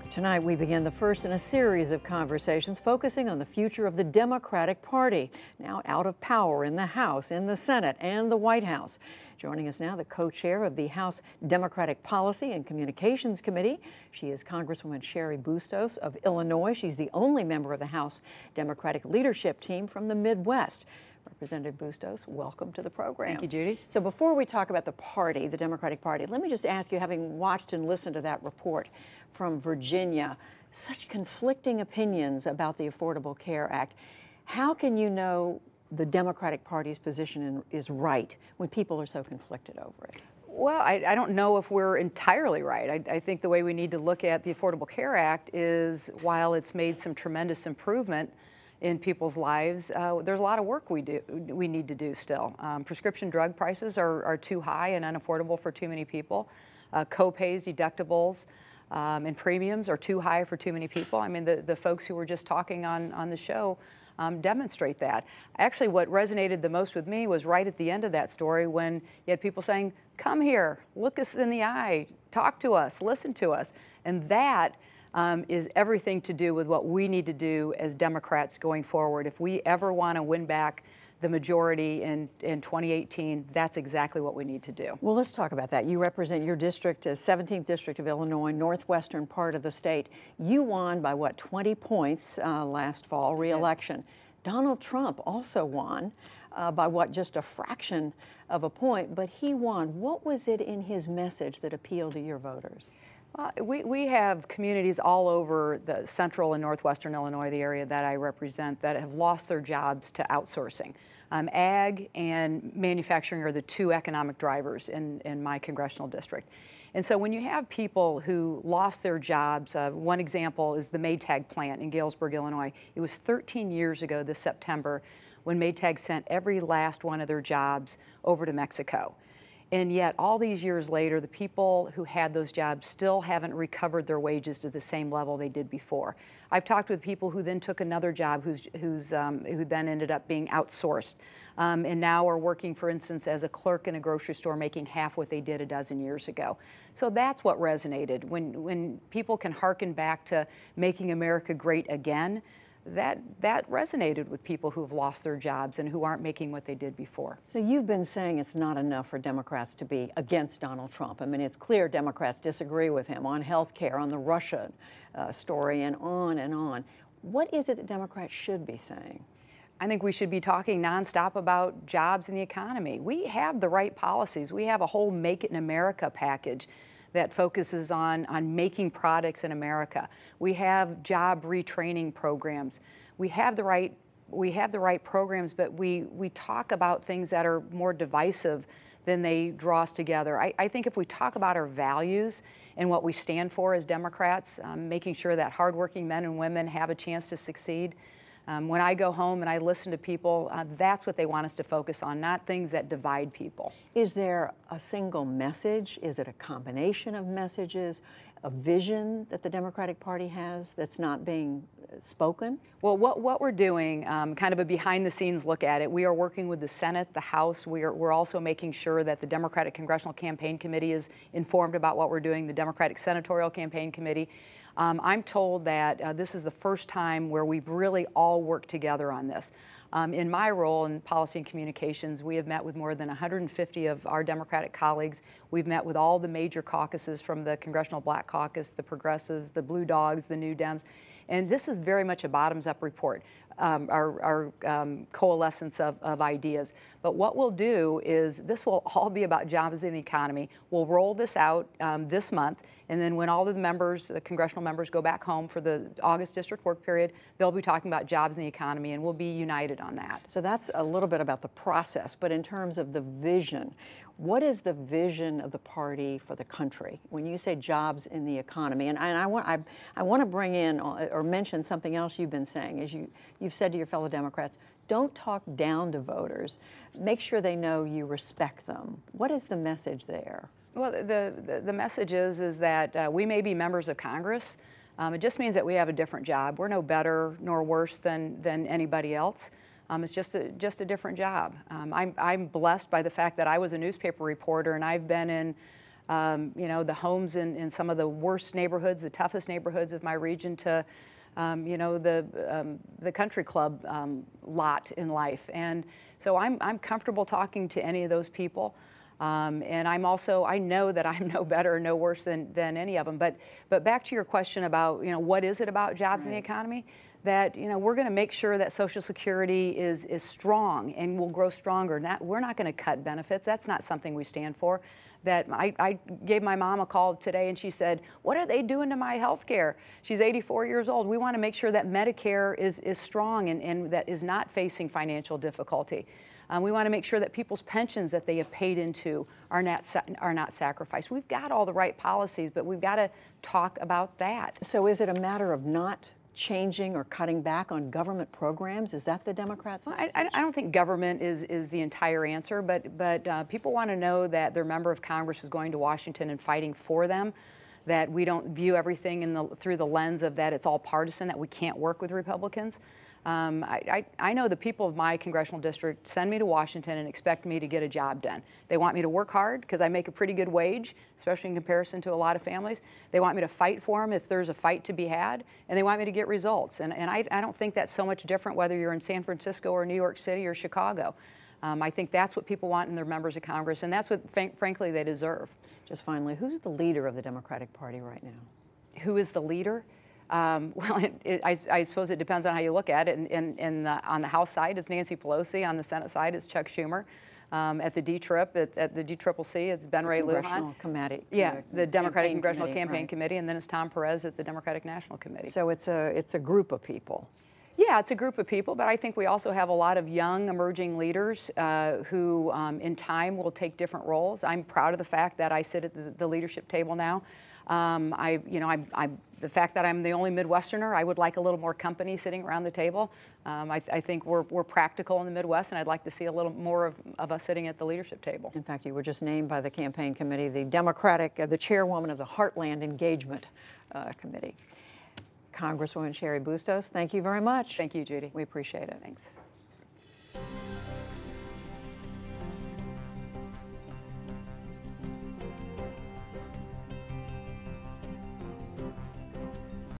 Tonight, we begin the first in a series of conversations focusing on the future of the Democratic Party, now out of power in the House, in the Senate, and the White House. Joining us now, the co-chair of the House Democratic Policy and Communications Committee. She is Congresswoman Cheri Bustos of Illinois. She's the only member of the House Democratic leadership team from the Midwest. Representative Bustos, welcome to the program. Thank you, Judy. So before we talk about the party, the Democratic Party, let me just ask you, having watched and listened to that report from Virginia, such conflicting opinions about the Affordable Care Act, how can you know the Democratic Party's position is right when people are so conflicted over it? Well, I don't know if we're entirely right. I think the way we need to look at the Affordable Care Act is, while it's made some tremendous improvement in people's lives, there's a lot of work we need to do still. Prescription drug prices are too high and unaffordable for too many people. Co-pays, deductibles, and premiums are too high for too many people. I mean, the folks who were just talking on the show demonstrate that. Actually, what resonated the most with me was right at the end of that story when you had people saying, "Come here, look us in the eye, talk to us, listen to us." And that is everything to do with what we need to do as Democrats going forward. If we ever want to win back the majority in 2018, that's exactly what we need to do. Well, let's talk about that. You represent your district, 17th District of Illinois, northwestern part of the state. You won by, what, 20 points last fall, re-election. Donald Trump also won by, what, just a fraction of a point, but he won. What was it in his message that appealed to your voters? We have communities all over the central and northwestern Illinois, the area that I represent, that have lost their jobs to outsourcing. Ag and manufacturing are the two economic drivers in my congressional district. And so when you have people who lost their jobs, one example is the Maytag plant in Galesburg, Illinois. It was 13 years ago this September when Maytag sent every last one of their jobs over to Mexico. And yet, all these years later, the people who had those jobs still haven't recovered their wages to the same level they did before. I've talked with people who then took another job who then ended up being outsourced and now are working, for instance, as a clerk in a grocery store, making half what they did a dozen years ago. So that's what resonated. When people can hearken back to making America great again, that resonated with people who have lost their jobs and who aren't making what they did before. So you've been saying it's not enough for Democrats to be against Donald Trump. I mean, it's clear Democrats disagree with him on health care, on the Russia story, and on and on. What is it that Democrats should be saying? I think we should be talking nonstop about jobs and the economy. We have the right policies. We have a whole Make It in America package that focuses on making products in America. We have job retraining programs. We have the right programs, but we talk about things that are more divisive than they draw us together. I think if we talk about our values and what we stand for as Democrats, making sure that hardworking men and women have a chance to succeed. When I go home and I listen to people, that's what they want us to focus on, not things that divide people. Is there a single message? Is it a combination of messages, a vision that the Democratic Party has that's not being spoken? Well, what we're doing, kind of a behind-the-scenes look at it, we are working with the Senate, the House. We're also making sure that the Democratic Congressional Campaign Committee is informed about what we're doing, the Democratic Senatorial Campaign Committee. I'm told that this is the first time where we've really all worked together on this. In my role in policy and communications, we have met with more than 150 of our Democratic colleagues. We've met with all the major caucuses, from the Congressional Black Caucus, the Progressives, the Blue Dogs, the New Dems. And this is very much a bottoms-up report, our coalescence of ideas. But what we'll do is, this will all be about jobs in the economy. We'll roll this out this month, and then when all of the members, the congressional members, go back home for the August district work period, they'll be talking about jobs in the economy, and we'll be united on that. So that's a little bit about the process, but in terms of the vision, what is the vision of the party for the country when you say jobs in the economy? And I want to bring in or mention something else you've been saying, is you've said to your fellow Democrats, don't talk down to voters. Make sure they know you respect them. What is the message there? Well, the message is that we may be members of Congress. It just means that we have a different job. We're no better nor worse than anybody else. It's just a different job. I'm blessed by the fact that I was a newspaper reporter, and I've been in you know, the homes in some of the worst neighborhoods, the toughest neighborhoods of my region, to you know, the country club lot in life. And so I'm comfortable talking to any of those people. And I'm also, I know that I'm no better or no worse than any of them. But back to your question about, you know, what is it about jobs in the economy? That, you know, we're going to make sure that Social Security is strong and will grow stronger. We're not going to cut benefits. That's not something we stand for. That I gave my mom a call today, and she said, what are they doing to my health care? She's 84 years old. We want to make sure that Medicare is strong and that is not facing financial difficulty. We want to make sure that people's pensions that they have paid into are not sacrificed. We've got all the right policies, but we've got to talk about that. So is it a matter of not changing or cutting back on government programs? Is that the Democrats' message? I don't think government is the entire answer, but people want to know that their member of Congress is going to Washington and fighting for them, that we don't view everything through the lens of that it's all partisan, that we can't work with Republicans. I know the people of my congressional district send me to Washington and expect me to get a job done. They want me to work hard because I make a pretty good wage, especially in comparison to a lot of families. They want me to fight for them if there's a fight to be had, and they want me to get results. And I don't think that's so much different whether you're in San Francisco or New York City or Chicago. I think that's what people want in their members of Congress, and that's what, frankly, they deserve. Just finally, who's the leader of the Democratic Party right now? Who is the leader? Well, I suppose it depends on how you look at it. On the House side, it's Nancy Pelosi. On the Senate side, it's Chuck Schumer. At the D-Trip, at the DCCC, it's Ben Ray Lujan. Congressional Committee. Yeah, the Democratic Congressional Campaign Committee, and then it's Tom Perez at the Democratic National Committee. So it's a group of people. Yeah, it's a group of people, but I think we also have a lot of young, emerging leaders who, in time, will take different roles. I'm proud of the fact that I sit at the leadership table now. The fact that I'm the only Midwesterner, I would like a little more company sitting around the table. I think we're practical in the Midwest, and I'd like to see a little more of us sitting at the leadership table. In fact, you were just named by the campaign committee the chairwoman of the Heartland Engagement Committee. Congresswoman Cheri Bustos, thank you very much. Thank you, Judy. We appreciate it. Thanks.